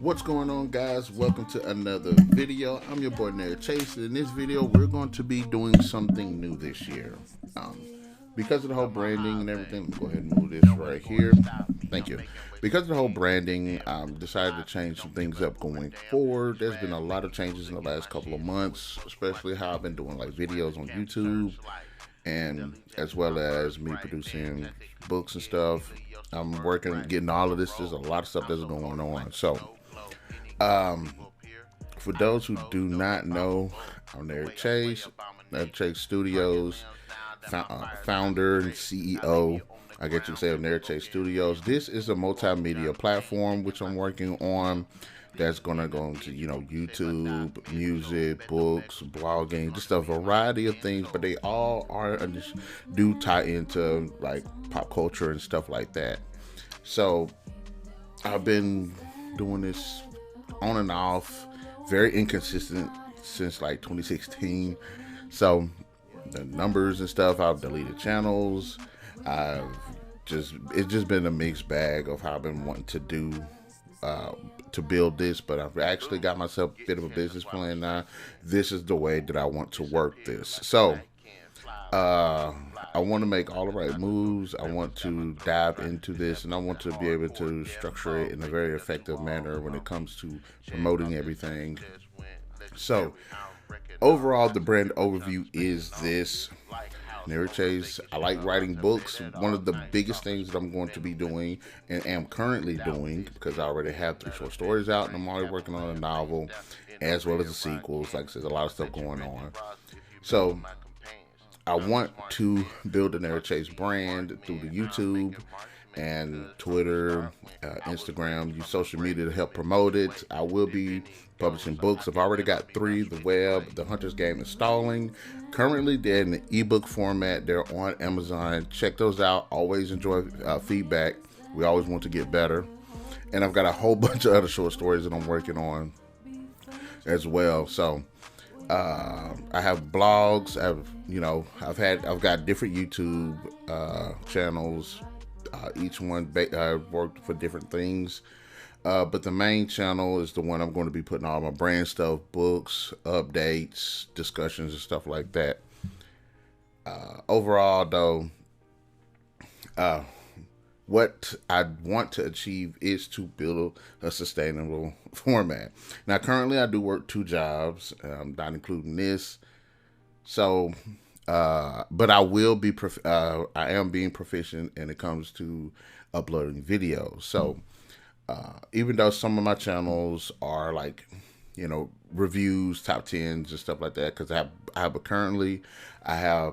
What's going on, guys? Welcome to another video. I'm your boy Narik Chase. In this video, we're going to be doing something new this year. Um, because of the whole branding and everything, go ahead and move this right here. Thank you. Because of the whole branding, decided to change some things up going forward. There's been a lot of changes in the last couple of months, especially how I've been doing like videos on YouTube, and as well as me producing books and stuff. I'm working, getting all of this. There's a lot of stuff that's going on. So, for those who do not know, I'm Narik Chase, Narik Chase Studios, founder and CEO. I guess you could say of Narik Chase Studios. This is a multimedia platform which I'm working on. That's gonna go into YouTube, music, books, blogging, just a variety of things. But they all do tie into like pop culture and stuff like that. So I've been doing this on and off, very inconsistent since like 2016. So the numbers and stuff, I've deleted channels. It's just been a mixed bag of how I've been wanting to do to build this, but I've actually got myself a bit of a business plan now. This is the way that I want to work this. So I want to make all the right moves. I want to dive into this, and I want to be able to structure it in a very effective manner when it comes to promoting everything. So overall, the brand overview is this. Narik Chase. I like writing books. One of the biggest things that I'm going to be doing and am currently doing, because I already have 3 short stories out and I'm already working on a novel as well as the sequels. Like I said, there's a lot of stuff going on. So I want to build a Narik Chase brand through the YouTube and Twitter, Instagram, use social media to help promote it. I will be publishing books. I've already got 3. The web, the Hunter's Game installing. Currently, they're in the ebook format. They're on Amazon. Check those out. Always enjoy feedback. We always want to get better. And I've got a whole bunch of other short stories that I'm working on as well. So I have blogs. I've got different YouTube channels. Each one worked for different things. But the main channel is the one I'm going to be putting all my brand stuff, books, updates, discussions, and stuff like that. Overall, though, what I want to achieve is to build a sustainable format. Now, currently, I do work 2 jobs, not including this. So, but I will be, I am being proficient when it comes to uploading videos. So, even though some of my channels are like, reviews, top 10s and stuff like that, because I have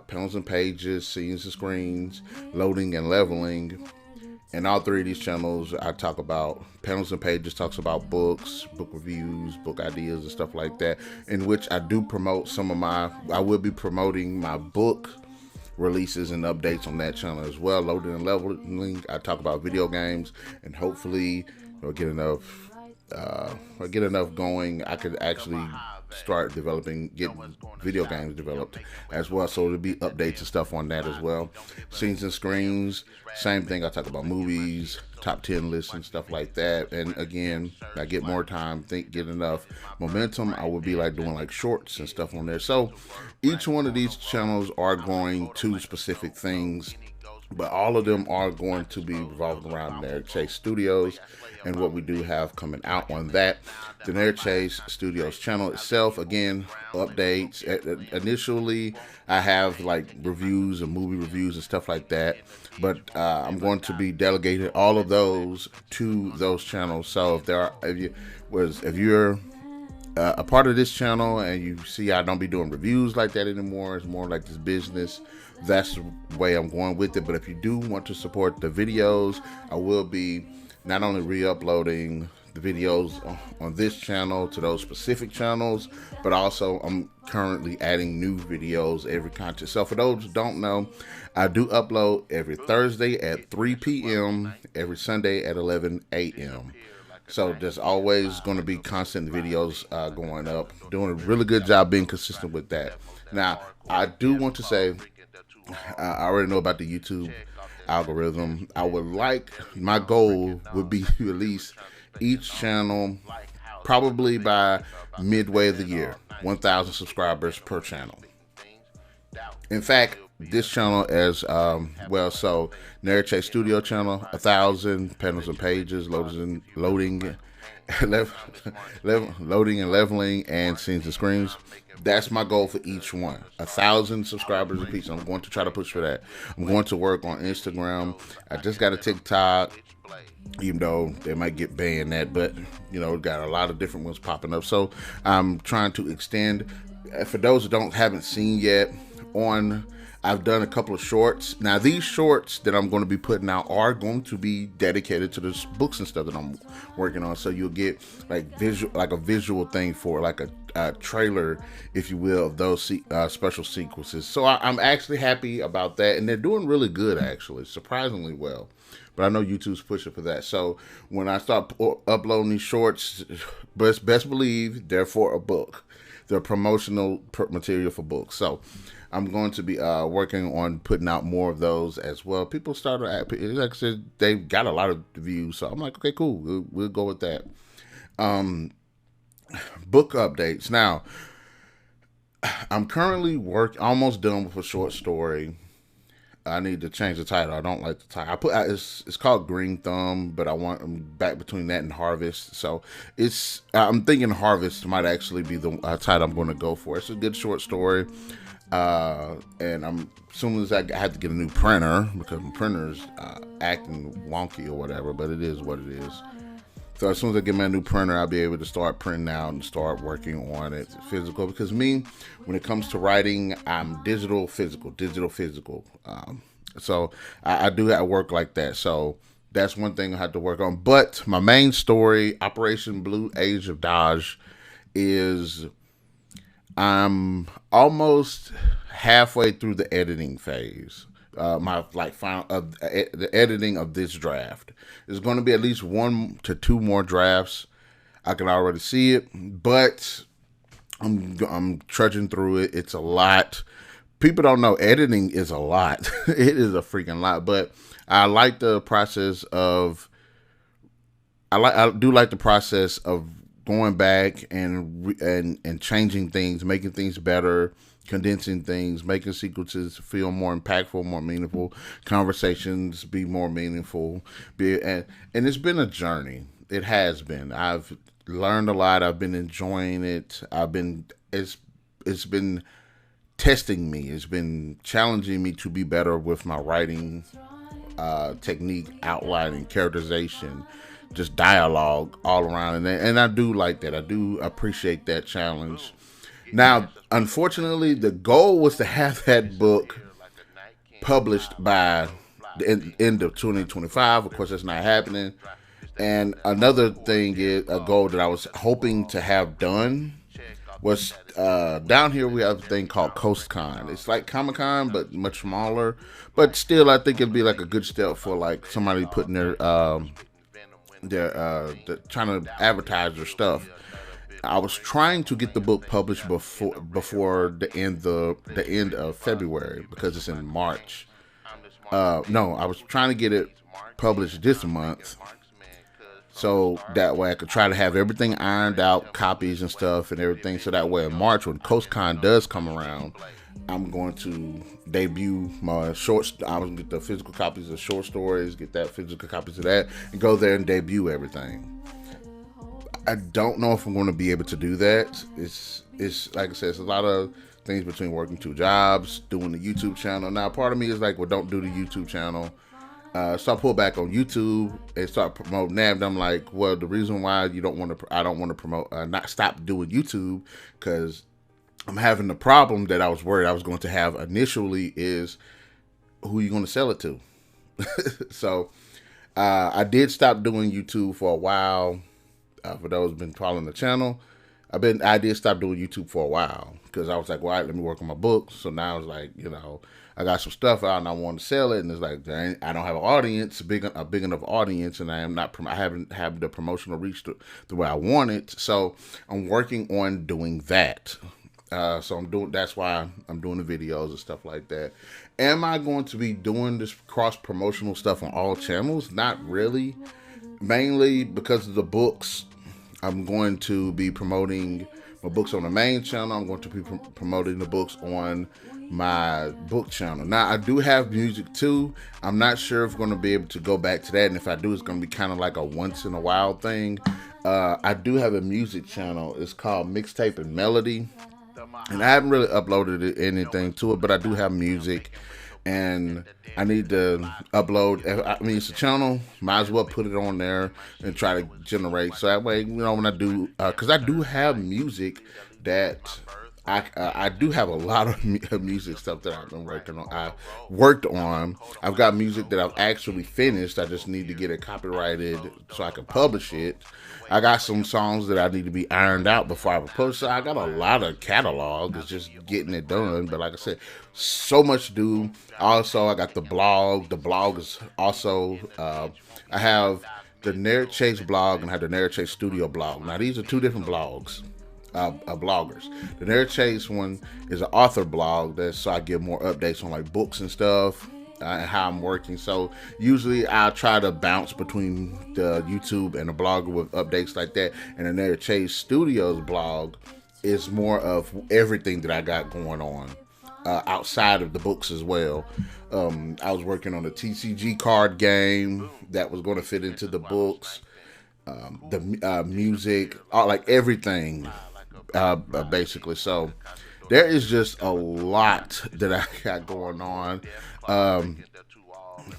panels and pages, scenes and screens, loading and leveling. And all 3 of these channels, I talk about panels and pages, talks about books, book reviews, book ideas and stuff like that, in which I do promote I will be promoting my book releases and updates on that channel as well. Loading and leveling, I talk about video games, and hopefully get enough going, I could actually start getting video games developed as well. So there'll be updates and stuff on that as well. Scenes and screens, same thing. I talk about movies, top 10 lists and stuff like that. And again, I get more time, get enough momentum, I would be like doing like shorts and stuff on there. So each one of these channels are going to specific things, but all of them are going to be revolving around Narik Chase Studios and what we do have coming out on that. The Narik Chase Studios channel itself, again, updates. Initially, I have like reviews and movie reviews and stuff like that, but I'm going to be delegating all of those to those channels. So if you're a part of this channel and you see I don't be doing reviews like that anymore, it's more like this business, that's the way I'm going with it. But if you do want to support the videos, I will be not only re-uploading the videos on this channel to those specific channels, but also I'm currently adding new videos every content. So for those who don't know, I do upload every Thursday at 3 p.m., every Sunday at 11 a.m. So there's always going to be constant videos going up. Doing a really good job being consistent with that. Now, I do want to say, I already know about the YouTube algorithm. I would like, my goal would be to release each channel probably by midway of the year, 1,000 subscribers per channel. In fact, this channel as well. So Narik Chase Studio channel, 1,000 panels and pages, loading, loading and leveling, and scenes and screens. That's my goal for each one. 1,000 subscribers apiece. I'm going to try to push for that. I'm going to work on Instagram. I just got a TikTok, even though they might get banned that, but got a lot of different ones popping up. So I'm trying to extend. For those who haven't seen yet, I've done a couple of shorts. Now these shorts that I'm going to be putting out are going to be dedicated to the books and stuff that I'm working on. So you'll get like a visual thing for like a trailer, if you will, of those special sequences. So I'm actually happy about that, and they're doing really good, actually, surprisingly well. But I know YouTube's pushing for that. So when I start uploading these shorts, best believe they're for a book. They're promotional material for books. So I'm going to be working on putting out more of those as well. People started, like I said, they got a lot of views. So I'm like, okay, cool. We'll go with that. Book updates. Now, I'm currently almost done with a short story. I need to change the title. I don't like the title. It's called Green Thumb, but I'm back between that and Harvest. So I'm thinking Harvest might actually be the title I'm going to go for. It's a good short story, and as soon as I have to get a new printer because my printer's acting wonky or whatever, but it is what it is. So as soon as I get my new printer, I'll be able to start printing out and start working on it physical. Because when it comes to writing, I'm digital, physical. So I do have work like that. So that's one thing I have to work on. But my main story, Operation Blue Age of Dodge, is I'm almost halfway through the editing phase. The editing of this draft. There's going to be at least 1 to 2 more drafts. I can already see it, but I'm trudging through it. It's a lot. People don't know editing is a lot. It is a freaking lot, but I like the process of. I do like the process of going back and changing things, making things better, condensing things, making sequences feel more impactful, more meaningful, conversations be more meaningful, and it's been a journey. It has been. I've learned a lot. I've been enjoying it. It's been testing me. It's been challenging me to be better with my writing technique, outlining, characterization, just dialogue all around, and I do like that. I do appreciate that challenge. Now, unfortunately, the goal was to have that book published by the end of 2025. Of course, that's not happening. And another thing is a goal that I was hoping to have done was down here we have a thing called CoastCon. It's like Comic-Con, but much smaller. But still, I think it'd be like a good step for like somebody putting their trying to advertise their stuff. I was trying to get the book published before the end of February because it's in March. No, I was trying to get it published this month, so that way I could try to have everything ironed out, copies and stuff and everything. So that way in March, when CoastCon does come around, I'm going to debut my shorts. I'm going to get the physical copies of short stories, get that physical copies of that, and go there and debut everything. I don't know if I'm going to be able to do that. It's like I said, it's a lot of things between working 2 jobs, doing the YouTube channel. Now, part of me is like, well, don't do the YouTube channel. So I pull back on YouTube and start promoting that. And I'm like, well, the reason why I don't want to promote, not stop doing YouTube, because I'm having the problem that I was worried I was going to have initially is who you going to sell it to. So I did stop doing YouTube for a while. For those who've been following the channel, I did stop doing YouTube for a while because I was like, well, all right, let me work on my book. So now it's like, I got some stuff out and I want to sell it, and it's like I don't have an audience, a big enough audience, and I haven't had the promotional reach the way I want it. So I'm working on doing that. So that's why I'm doing the videos and stuff like that. Am I going to be doing this cross promotional stuff on all channels? Not really. Mainly because of the books. I'm going to be promoting my books on the main channel. I'm going to be promoting the books on my book channel. Now, I do have music too. I'm not sure if I'm going to be able to go back to that. And if I do, it's going to be kind of like a once in a while thing. I do have a music channel. It's called Mixtape and Melody. And I haven't really uploaded anything to it, but I do have music. And I need to upload. I mean, it's a channel. Might as well put it on there and try to generate. So that way, when I do, because I do have music that I do have a lot of music stuff that I've been working on. I worked on. I've got music that I've actually finished. I just need to get it copyrighted so I can publish it. I got some songs that I need to be ironed out before I publish. So I got a lot of catalog. It's just getting it done. But like I said, so much to do. Also, I got the blog. The blog is also. I have the Narik Chase blog and I have the Narik Chase Studio blog. Now these are two different blogs. Bloggers. The Narik Chase one is an author blog, that's so I give more updates on like books and stuff and how I'm working. So usually I'll try to bounce between the YouTube and the blogger with updates like that. And the Narik Chase Studios blog is more of everything that I got going on outside of the books as well. I was working on a TCG card game that was going to fit into the books. The music, like everything. Basically. So there is just a lot that I got going on.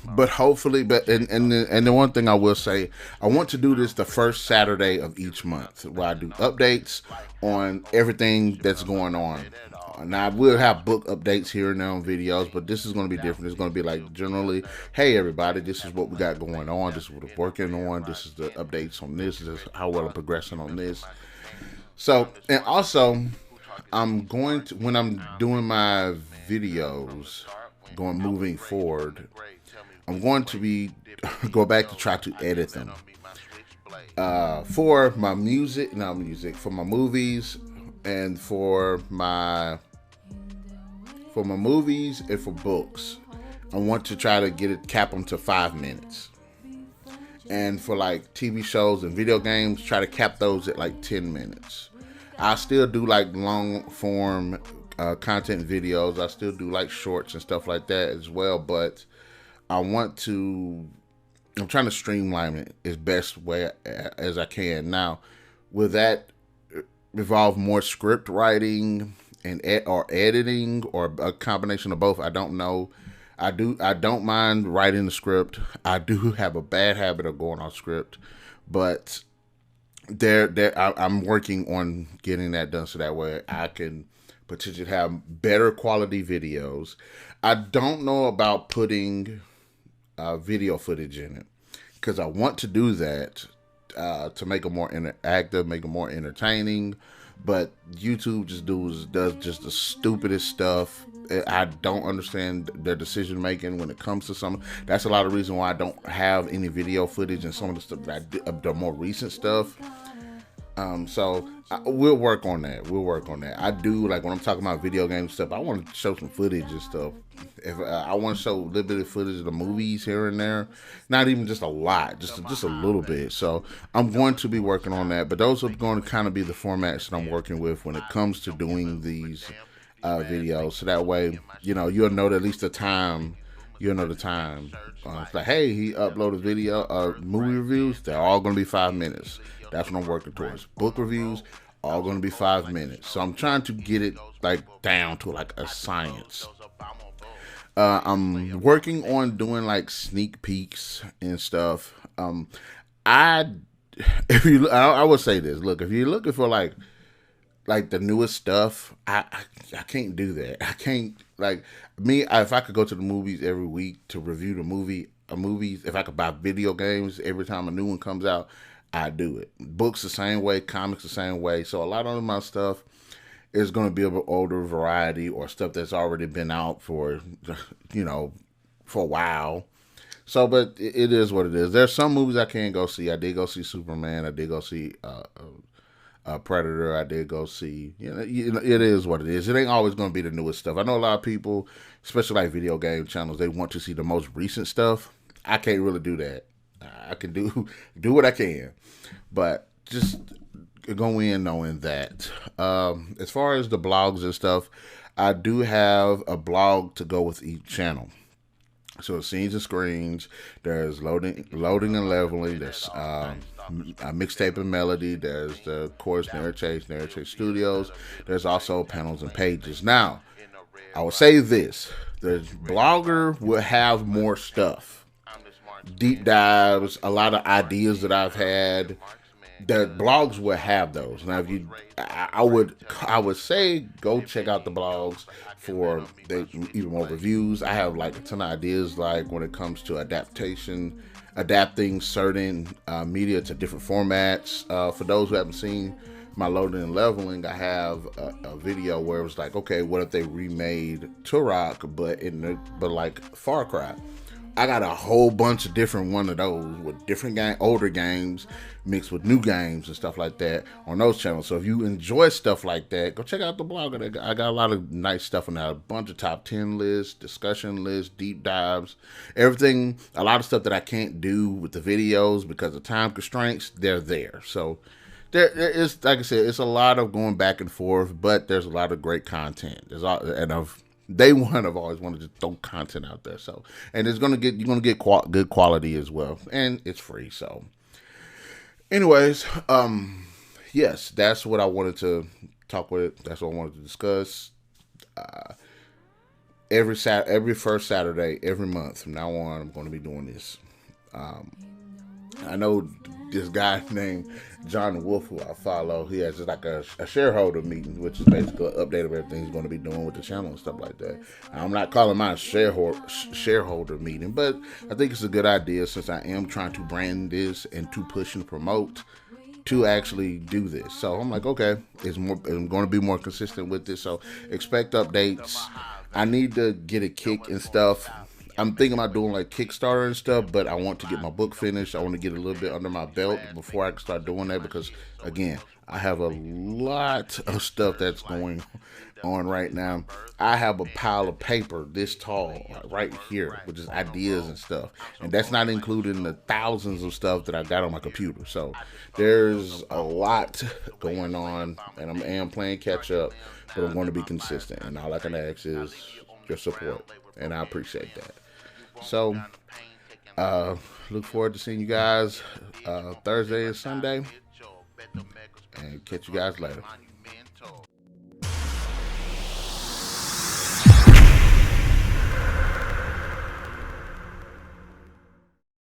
But hopefully, and the one thing I will say, I want to do this the first Saturday of each month, where I do updates on everything that's going on. Now I will have book updates here and there on videos, but this is going to be different. It's going to be like generally, hey everybody, this is what we got going on. This is what we're working on. This is the updates on this. This is how well I'm progressing on this. So, and also, I'm going to, when I'm doing my videos, moving forward, I'm going to be, go back to try to edit them. For my for my movies, and for my movies and for books, I want to try to cap them to 5 minutes. And for like TV shows and video games, try to cap those at like 10 minutes. I still do like long form content videos. I still do like shorts and stuff like that as well. But I'm trying to streamline it as best way as I can. Now, will that involve more script writing or editing or a combination of both? I don't know. I don't mind writing the script. I do have a bad habit of going off script, but I'm working on getting that done so that way I can potentially have better quality videos. I don't know about putting video footage in it because I want to do that to make it more interactive, make it more entertaining. But YouTube does just the stupidest stuff. I don't understand their decision making when it comes to some. That's a lot of reason why I don't have any video footage and some of the stuff that I did, the more recent stuff. So we'll work on that. I do, like when I'm talking about video game stuff, I want to show some footage and stuff. If I want to show a little bit of footage of the movies here and there, not even just a lot, just a little bit. So I'm going to be working on that. But those are going to kind of be the formats that I'm working with when it comes to doing these videos. So that way, you'll know at least the time. You'll know the time. It's like, hey, he uploaded movie reviews. They're all going to be 5 minutes. That's what I'm working towards. Book reviews, all going to be 5 minutes. So I'm trying to get it like down to like a science. I'm working on doing like sneak peeks and stuff. I would say this. Look, if you're looking for like the newest stuff, I can't do that. I can't, like, if I could go to the movies every week to review the movies, if I could buy video games every time a new one comes out, I do it. Books the same way, comics the same way. So a lot of my stuff is going to be of an older variety or stuff that's already been out for a while. So, but it is what it is. There's some movies I can't go see. I did go see Superman. I did go see Predator, I did go see. It is what it is. It ain't always going to be the newest stuff. I know a lot of people, especially like video game channels, they want to see the most recent stuff. I can't really do that. I can do what I can, but just go in knowing that. As far as the blogs and stuff, I do have a blog to go with each channel. So scenes and screens. There's loading and leveling. There's a mixtape and melody. There's the of course Narik Chase Studios. There's also panels and pages. Now, I will say this: the blogger will have more stuff, deep dives, a lot of ideas that I've had. The blogs will have those. Now, if you, I would say go check out the blogs for even more reviews. I have like a ton of ideas, like when it comes to adapting certain media to different formats. For those who haven't seen my loading and leveling, I have a video where it was like, okay, what if they remade Turok, but like Far Cry? I got a whole bunch of different one of those with different older games mixed with new games and stuff like that on those channels. So if you enjoy stuff like that, go check out the blog. I got a lot of nice stuff in there. A bunch of top 10 lists, discussion lists, deep dives, everything. A lot of stuff that I can't do with the videos because of time constraints, they're there. So there is, like I said, it's a lot of going back and forth, but there's a lot of great content. Day one, I've always wanted to throw content out there. So, and you're gonna get good quality as well, and it's free. So, anyways, yes, that's what I wanted to talk with. That's what I wanted to discuss. Every first Saturday, every month from now on, I'm going to be doing this. I know this guy named John Wolf, who I follow, he has just like a shareholder meeting, which is basically an update of everything he's going to be doing with the channel and stuff like that. I'm not calling mine a shareholder meeting, but I think it's a good idea since I am trying to brand this and to push and promote to actually do this. So I'm like, okay, I'm going to be more consistent with this. So expect updates. I need to get a kick and stuff. I'm thinking about doing like Kickstarter and stuff, but I want to get my book finished. I want to get a little bit under my belt before I can start doing that because, again, I have a lot of stuff that's going on right now. I have a pile of paper this tall right here, which is ideas and stuff. And that's not including the thousands of stuff that I got on my computer. So there's a lot going on, and I am playing catch up, but I'm going to be consistent. And all I can ask is your support, and I appreciate that. So, look forward to seeing you guys Thursday and Sunday, and catch you guys later.